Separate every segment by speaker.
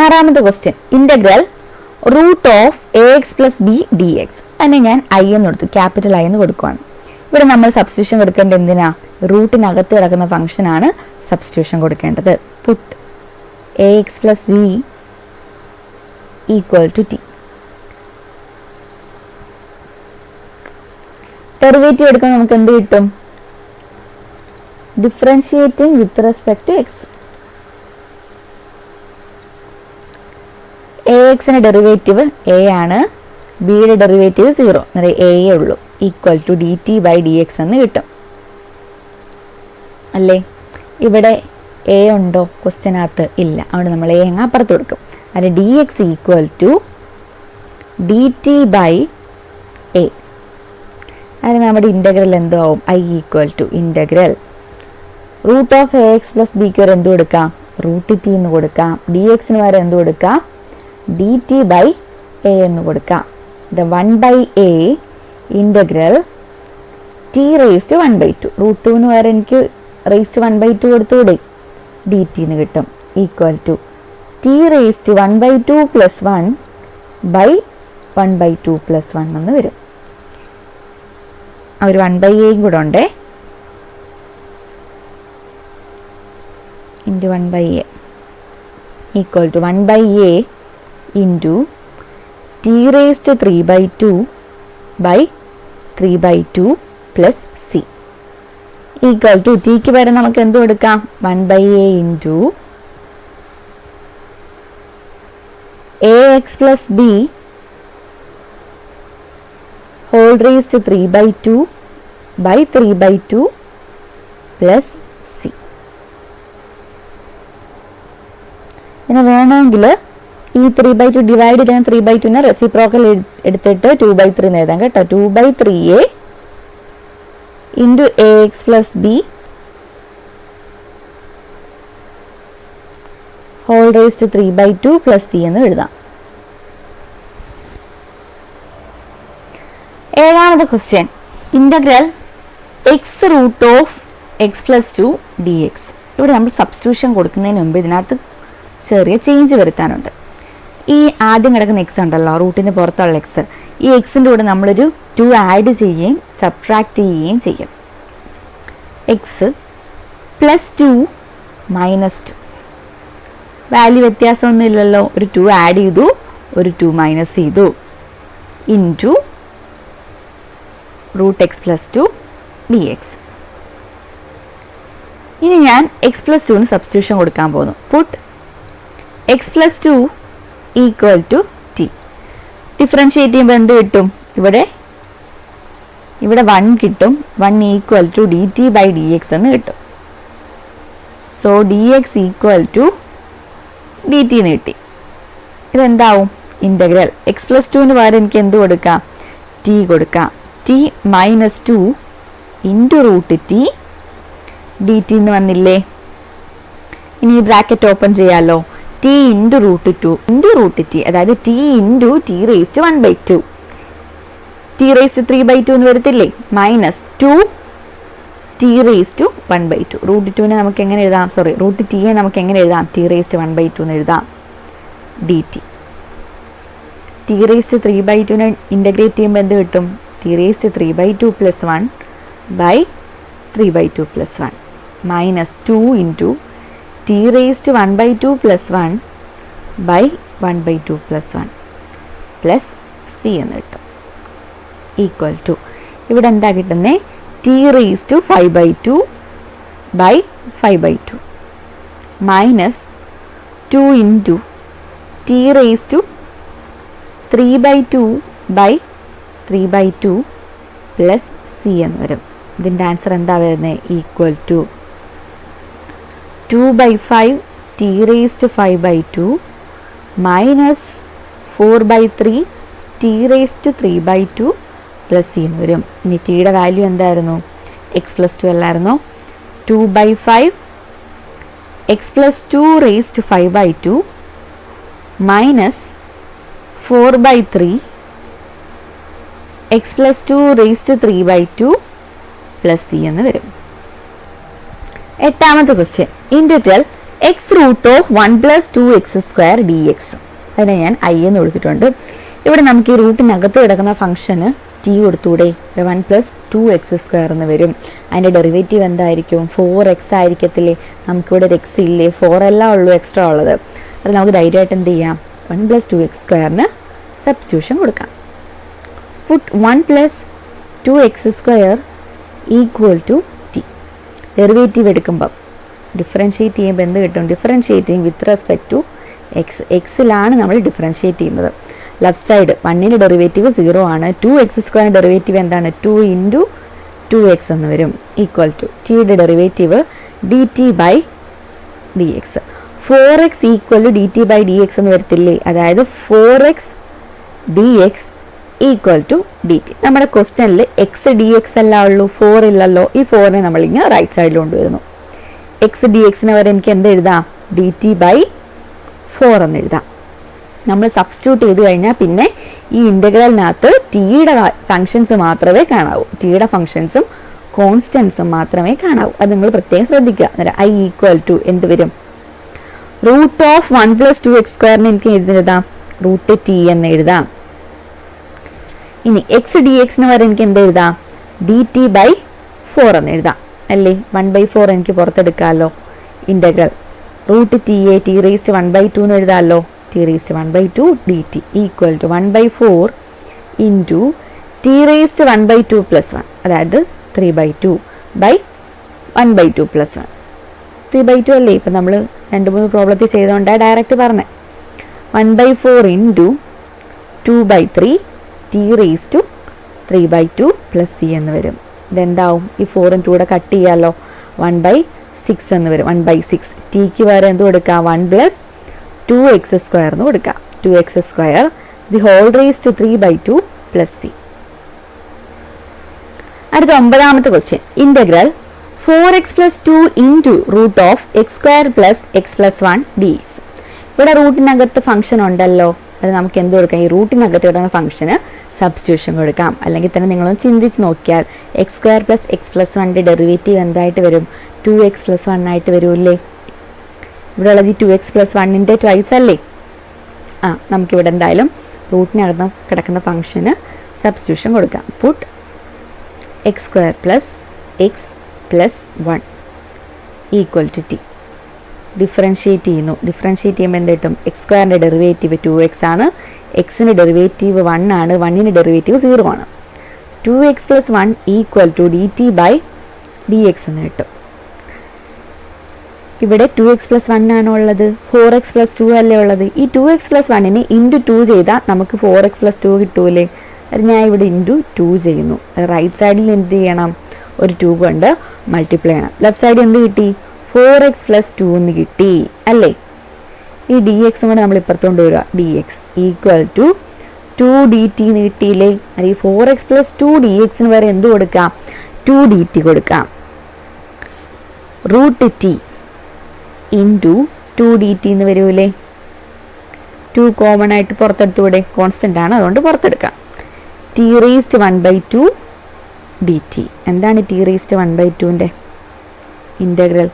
Speaker 1: ആറാമത്തെ question, integral root of a x plus b d x. അതിനെ ഞാൻ I എന്ന് കൊടുത്തു, ക്യാപിറ്റൽ ഐ എന്ന് കൊടുക്കുവാണ്. ഇവിടെ നമ്മൾ സബ്സ്റ്റിറ്റ്യൂഷൻ കൊടുക്കേണ്ടത് എന്തിനാ? റൂട്ടിനകത്ത് കിടക്കുന്ന ഫംഗ്ഷനാണ് സബ്സ്റ്റിറ്റ്യൂഷൻ കൊടുക്കേണ്ടത്. Put a x plus b equal to t. Derivative എടുക്കുമ്പോൾ നമുക്ക് എന്ത് കിട്ടും? Differentiating with respect to x. A എക്സിന്റെ ഡെറിവേറ്റീവ് എ ആണ്, ബിയുടെ ഡെറിവേറ്റീവ് 0, അന്നേരം എ ഉള്ളൂ. Equal to d t by d x എന്ന് കിട്ടും അല്ലേ? ഇവിടെ എ ഉണ്ടോ ക്വസ്റ്റ്യനകത്ത്? ഇല്ല. അവിടെ നമ്മൾ എ അങ്ങ് അപ്പുറത്ത് കൊടുക്കും. അത് d x equal to d t by a. അതിന് നമ്മുടെ ഇൻ്റഗ്രൽ എന്തോ ആവും? I equal to integral root of a x plus ബിക്ക് വരെ എന്ത് കൊടുക്കാം? റൂട്ട് ടി എന്ന് കൊടുക്കാം. ഡി എക്സിന് വരെ എന്ത് കൊടുക്കാം? ഡി ടി ബൈ എ എന്ന് കൊടുക്കാം. 1/a integral t raise to 1/2. Root ടുവിന് വരെ എനിക്ക് റേസ് ടു 1/2 കൊടുത്തുകൂടെ? ഡി ടി എന്ന് കിട്ടും. Equal to t raise to 1/2 plus 1 by 1/2 plus 1 എന്ന് വരും. അവർ 1/aയും കൂടെ ഉണ്ടേ, into 1/a equal to 1/a into T raise to 3/2 by 3/2 plus c equal to ടിക്ക് പകരം നമുക്ക് എന്ത് കൊടുക്കാം? 1/a into a x plus b whole raise to 3/2 by 3/2 plus c. ഇങ്ങനെ വേണമെങ്കിൽ ഈ 3/2 ഡിവൈഡ് ചെയ്യാൻ 3/2നെ റെസിപ്രോക്കൽ എടുത്തിട്ട് 2/3 എന്ന് എഴുതാം കേട്ടോ. 2/3a into a x plus b whole raise to 3/2 plus C എന്ന് എഴുതാം. ഏഴാമത്തെ question, integral x root of x plus 2 d x. ഇവിടെ നമ്മൾ സബ്സ്റ്റിറ്റ്യൂഷൻ കൊടുക്കുന്നതിന് മുമ്പ് ഇതിനകത്ത് ചെറിയ ചേഞ്ച് വരുത്താനുണ്ട്. ഈ ആദ്യം കിടക്കുന്ന എക്സ് ഉണ്ടല്ലോ, റൂട്ടിന് പുറത്തുള്ള എക്സ്, ഈ എക്സിൻ്റെ കൂടെ നമ്മളൊരു 2 ആഡ് ചെയ്യുകയും സബ്ട്രാക്ട് ചെയ്യുകയും ചെയ്യും. എക്സ് പ്ലസ് 2 മൈനസ് 2, വാല്യൂ വ്യത്യാസമൊന്നും ഇല്ലല്ലോ. ഒരു 2 ആഡ് ചെയ്തു, ഒരു 2 മൈനസ് ചെയ്തു, into root x plus 2 d x. ഇനി ഞാൻ എക്സ് പ്ലസ് 2ന് സബ്സ്റ്റിറ്റ്യൂഷൻ കൊടുക്കാൻ പോകുന്നു. Put x plus 2 equal to t. Differentiate ചെയ്യുമ്പോൾ എന്ത് കിട്ടും? ഇവിടെ 1 കിട്ടും. 1 equal to d t by d x എന്ന് കിട്ടും. So d x equal to d t എന്ന് കിട്ടി. ഇതെന്താവും? ഇൻ്റഗ്രൽ എക്സ് പ്ലസ് 2ന് പകരം എനിക്ക് എന്ത് കൊടുക്കാം? ടി കൊടുക്കാം. T minus 2 into root t D t എന്ന് വന്നില്ലേ? ഇനി ബ്രാക്കറ്റ് ഓപ്പൺ ചെയ്യാമല്ലോ. T into root 2 into root T, അതായത് T into T raise to 1/2. T raise to 3/2 എന്ന് വരത്തില്ലേ? Minus 2 T raise to 1/2. Root 2നെ നമുക്ക് എങ്ങനെ എഴുതാം? റൂട്ട് ടിയെ നമുക്ക് എങ്ങനെ എഴുതാം? ടി റേസ് ടു 1/2 എന്ന് എഴുതാം. D T. T raise to 3/2നെ ഇൻ്റഗ്രേറ്റ് ചെയ്യുമ്പോൾ എന്ത് കിട്ടും? T raise to 3/2 plus 1 by 3/2 plus 1 minus 2 into T raise to 1/2 plus 1 by 1/2 plus 1 plus C എന്ന് കിട്ടും. ഈക്വൽ ടു ഇവിടെ എന്താ കിട്ടുന്നത്? T raise to 5/2 by 5/2 minus 2 into T raise to 3/2 by 3/2 plus C എന്ന് വരും. ഇതിൻ്റെ ആൻസർ എന്താ വരുന്നത്? Equal to 2/5 t raise to 5/2 minus 4/3 t raise to 3/2 plus C എന്ന് വരും. ഇനി ടിയുടെ വാല്യൂ എന്തായിരുന്നു? എക്സ് പ്ലസ് 2 അല്ലായിരുന്നോ? 2/5 x plus 2 raise to 5/2 minus 4/3 x plus 2 raise to 3/2 plus C എന്ന് വരും. എട്ടാമത്തെ question, integral x root of 1 + 2x² dx. അതിനെ ഞാൻ ഐ എന്ന് കൊടുത്തിട്ടുണ്ട്. ഇവിടെ നമുക്ക് ഈ റൂട്ടിനകത്ത് കിടക്കുന്ന ഫംഗ്ഷന് ടി കൊടുത്തൂടെ, 1 + 2x² എന്ന് വരും. അതിൻ്റെ ഡെറിവേറ്റീവ് എന്തായിരിക്കും? 4x ആയിരിക്കത്തില്ലേ? നമുക്കിവിടെ ഒരു എക്സ് ഇല്ലേ, 4 എല്ലാം ഉള്ളൂ എക്സ്ട്രാ ഉള്ളത്. അത് നമുക്ക് ധൈര്യമായിട്ട് എന്ത് ചെയ്യാം, 1 + 2x² സബ്സ്റ്റിറ്റ്യൂഷൻ കൊടുക്കാം. Put 1 + 2x² = t. ഡെറിവേറ്റീവ് എടുക്കുമ്പം ഡിഫറൻഷ്യേറ്റ് ചെയ്യുമ്പോൾ എന്ത് കിട്ടും? Differentiating with respect to X. എക്സിലാണ് നമ്മൾ ഡിഫറൻഷ്യേറ്റ് ചെയ്യുന്നത്. ലെഫ്റ്റ് സൈഡ് 1ൻ്റെ ഡെറിവേറ്റീവ് 0 ആണ്. 2x² ഡെറിവേറ്റീവ് എന്താണ്? 2 × 2x എന്ന് വരും. ഈക്വൽ ടു ടിയുടെ ഡെറിവേറ്റീവ് dt/dx. 4x = dt/dx എന്ന് വരത്തില്ലേ? അതായത് 4x dx = dt. നമ്മുടെ ക്വസ്റ്റ്യനിൽ എക്സ് ഡി എക്സ് അല്ല ഉള്ളൂ, 4 ഇല്ലല്ലോ. ഈ 4നെ നമ്മളിങ്ങനെ റൈറ്റ് സൈഡിൽ കൊണ്ടുവരുന്നു. എക്സ് ഡി എക്സിന് വരെ എനിക്ക് എന്ത് എഴുതാം? dt/4 എന്ന് എഴുതാം. നമ്മൾ സബ്സ്റ്റിറ്റ്യൂട്ട് ചെയ്ത് കഴിഞ്ഞാൽ പിന്നെ ഈ ഇൻ്റഗ്രലിനകത്ത് ടിയുടെ ഫങ്ഷൻസ് മാത്രമേ കാണാവൂ. ടിയുടെ ഫങ്ഷൻസും കോൺസ്റ്റൻസും മാത്രമേ കാണാവൂ. അത് നിങ്ങൾ പ്രത്യേകം ശ്രദ്ധിക്കുക. അന്നേരം ഐ ഈക്വൽ ടു എന്ത് വരും? റൂട്ട് ഓഫ് 1 + 2x² എനിക്ക് എഴുതാം റൂട്ട് ടി എന്ന് എഴുതാം. ഇനി എക്സ് ഡി എക്സിന് വരെ എനിക്ക് എന്ത് എഴുതാം? dt/4 എന്ന് എഴുതാം അല്ലേ? 1/4 എനിക്ക് പുറത്തെടുക്കാമല്ലോ. Integral root T A t⁻1/2 എന്ന് എഴുതാമല്ലോ. t⁻1/2 dt equal to 1/4 into t⁻1/2 + 1, അതായത് 3/2/1/2 + 1. 3/2 അല്ലേ? ഇപ്പം നമ്മൾ 2-3 പ്രോബ്ലത്തിൽ ചെയ്തുകൊണ്ടാണ് ഡയറക്റ്റ് പറഞ്ഞത്. 1/4 ഇൻറ്റു 2/3 t⁻3/2 + c എന്ന് വരും. ഇതെന്താവും? ഈ 4ഉം 2 കൂടെ കട്ട് ചെയ്യാമല്ലോ. 1/6 എന്ന് വരും. 1/6 ടിക്ക് വേറെ എന്ത് കൊടുക്കാം? 1 + 2x² എന്ന് കൊടുക്കാം. 2x² (3/2 + c). അടുത്ത 9ാമത്തെ question. Integral 4x + 2 into root of x² + x + 1 dx. ഇവിടെ റൂട്ടിനകത്ത് ഫംഗ്ഷൻ ഉണ്ടല്ലോ. അത് നമുക്ക് എന്ത് കൊടുക്കാം? ഈ റൂട്ടിനകത്ത് കിടക്കുന്ന ഫംഗ്ഷന് സബ്സ്റ്റിറ്റ്യൂഷൻ കൊടുക്കാം. അല്ലെങ്കിൽ തന്നെ നിങ്ങളൊന്ന് ചിന്തിച്ച് നോക്കിയാൽ x² + x + 1ൻ്റെ ഡെറിവേറ്റീവ് എന്തായിട്ട് വരും? 2x + 1 ആയിട്ട് വരുമല്ലേ? ഇവിടെ ഉള്ളത് ഈ 2x + 1ൻ്റെ ട്വൈസ് അല്ലേ? നമുക്കിവിടെ എന്തായാലും റൂട്ടിനകത്ത് കിടക്കുന്ന ഫംഗ്ഷന് സബ്സ്റ്റിറ്റ്യൂഷൻ കൊടുക്കാം. Put x² + x + 1 equal to t. Differentiate ചെയ്യുന്നു. ഡിഫറൻഷ്യേറ്റ് ചെയ്യുമ്പോൾ എന്ത് കിട്ടും? x² ഡെറിവേറ്റീവ് 2x ആണ്, എക്സിൻ്റെ ഡെറിവേറ്റീവ് 1 ആണ്, 1ൻ്റെ ഡെറിവേറ്റീവ് 0 ആണ്. 2x + 1 ഈക്വൽ ടു dt/dx എന്ന് കിട്ടും. ഇവിടെ 2x + 1 ആണോ ഉള്ളത്? 4x + 2 അല്ലേ ഉള്ളത്? ഈ 2x + 1നെ ഇൻറ്റു 2 ചെയ്താൽ നമുക്ക് 4x + 2 കിട്ടൂലേ? അത് ഞാൻ ഇവിടെ ഇൻറ്റു 2 ചെയ്യുന്നു. റൈറ്റ് സൈഡിൽ എന്ത് ചെയ്യണം? ഒരു 2 കൊണ്ട് മൾട്ടിപ്ലൈ ചെയ്യണം. ലെഫ്റ്റ് സൈഡിൽ എന്ത് കിട്ടി? 4x + 2 എന്ന് കിട്ടി അല്ലേ? ഈ dx കൂടെ നമ്മൾ ഇപ്പുറത്തോണ്ട് വരിക. dx ഈക്വൽ ടു 2dt എന്ന് കിട്ടിയില്ലേ? അത് ഈ 4x + 2 dxന് വരെ എന്ത് കൊടുക്കാം? 2dt കൊടുക്കാം. റൂട്ട് ടി ഇൻറ്റു 2dt എന്ന് വരൂലേ? 2 കോമൺ ആയിട്ട് പുറത്തെടുത്തൂടെ? കോൺസ്റ്റൻ്റ് ആണ്, അതുകൊണ്ട് പുറത്തെടുക്കാം. t⁻1/2 dt. എന്താണ് t⁻1/2ൻ്റെ ഇൻ്റഗ്രൽ?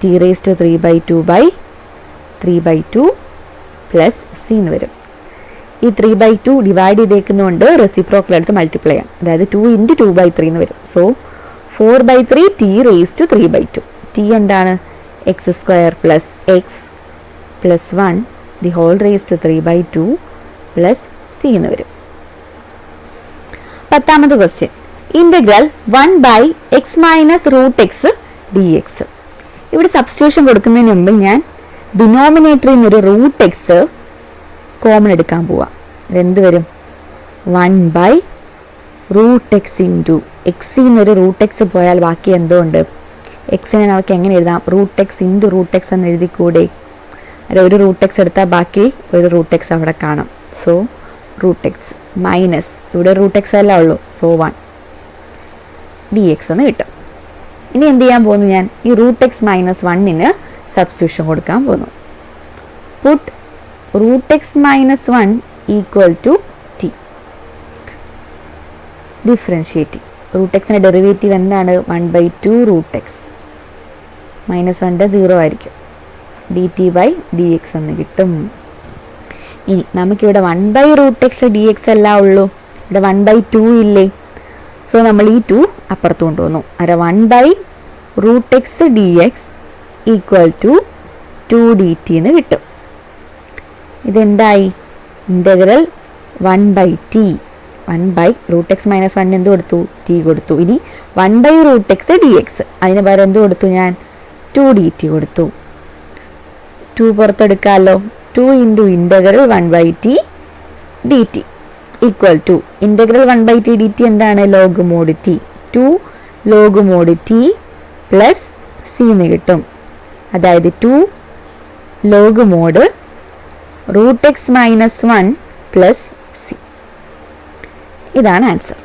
Speaker 1: t⁻3/2/3/2 + c എന്ന് വരും. ഈ 3/2 ഡിവൈഡ് ചെയ്തേക്കുന്നതുകൊണ്ട് റെസിപ്രോക്കൽ എടുത്ത് മൾട്ടിപ്ലൈ ചെയ്യാം. അതായത് 2 × 2/3 എന്ന് വരും. So 4/3 t⁻3/2. t എന്താണ്? x² + x + 1 (3/2 + c എന്ന് വരും. 10ാമത്തെ question. Integral 1/x - √x dx. ഇവിടെ സബ്സ്റ്റിറ്റ്യൂഷൻ കൊടുക്കുന്നതിന് മുമ്പ് ഞാൻ ഡിനോമിനേറ്ററിൽ നിന്നൊരു √x കോമൺ എടുക്കാൻ പോവാം. എന്ത് വരും? 1/√x ഇൻറ്റു എക്സിൽ നിന്നൊരു √x പോയാൽ ബാക്കി എന്തോ ഉണ്ട്? എക്സിനെ നമുക്ക് എങ്ങനെ എഴുതാം? √x ഇൻറ്റു √x എന്ന് എഴുതിക്കൂടെ? അല്ല, ഒരു √x എടുത്താൽ ബാക്കി ഒരു √x അവിടെ കാണും. സോ √x മൈനസ് ഇവിടെ √x അല്ല ഉള്ളൂ. സോ 1 dx എന്ന് കിട്ടും. ഇനി എന്ത് ചെയ്യാൻ പോകുന്നു? ഞാൻ ഈ √x - 1ന് സബ്സ്റ്റിറ്റ്യൂഷൻ കൊടുക്കാൻ പോകുന്നു. Put √x - 1 equal to t. Differentiate. √xൻ്റെ ഡെറിവേറ്റീവ് എന്താണ്? 1/2 √x. -1 0 ആയിരിക്കും. dt/dx എന്ന് കിട്ടും. ഇനി നമുക്കിവിടെ 1/√x dx അല്ല ഉള്ളൂ, ഇവിടെ 1/2 ഇല്ലേ? സോ നമ്മൾ ഈ 2 അപ്പുറത്ത് കൊണ്ടുവന്നു. 1/√x dx equal to 2 dt എന്ന് കിട്ടും. ഇതെന്തായി? ഇൻ്റഗ്രൽ 1/t 1/√x - 1 എന്ത് കൊടുത്തു? t കൊടുത്തു. ഇനി 1/√x dx അതിന് പകരം എന്ത് കൊടുത്തു ഞാൻ? 2 dt കൊടുത്തു. 2 പുറത്തെടുക്കാമല്ലോ. 2 ഇൻറ്റു integral 1/t dt equal to integral 1/t dt എന്താണ്? Log mod t. 2 log mod t plus c എന്ന് കിട്ടും. അതായത് 2 log mod √x - 1 plus c. ഇതാണ് ആൻസർ.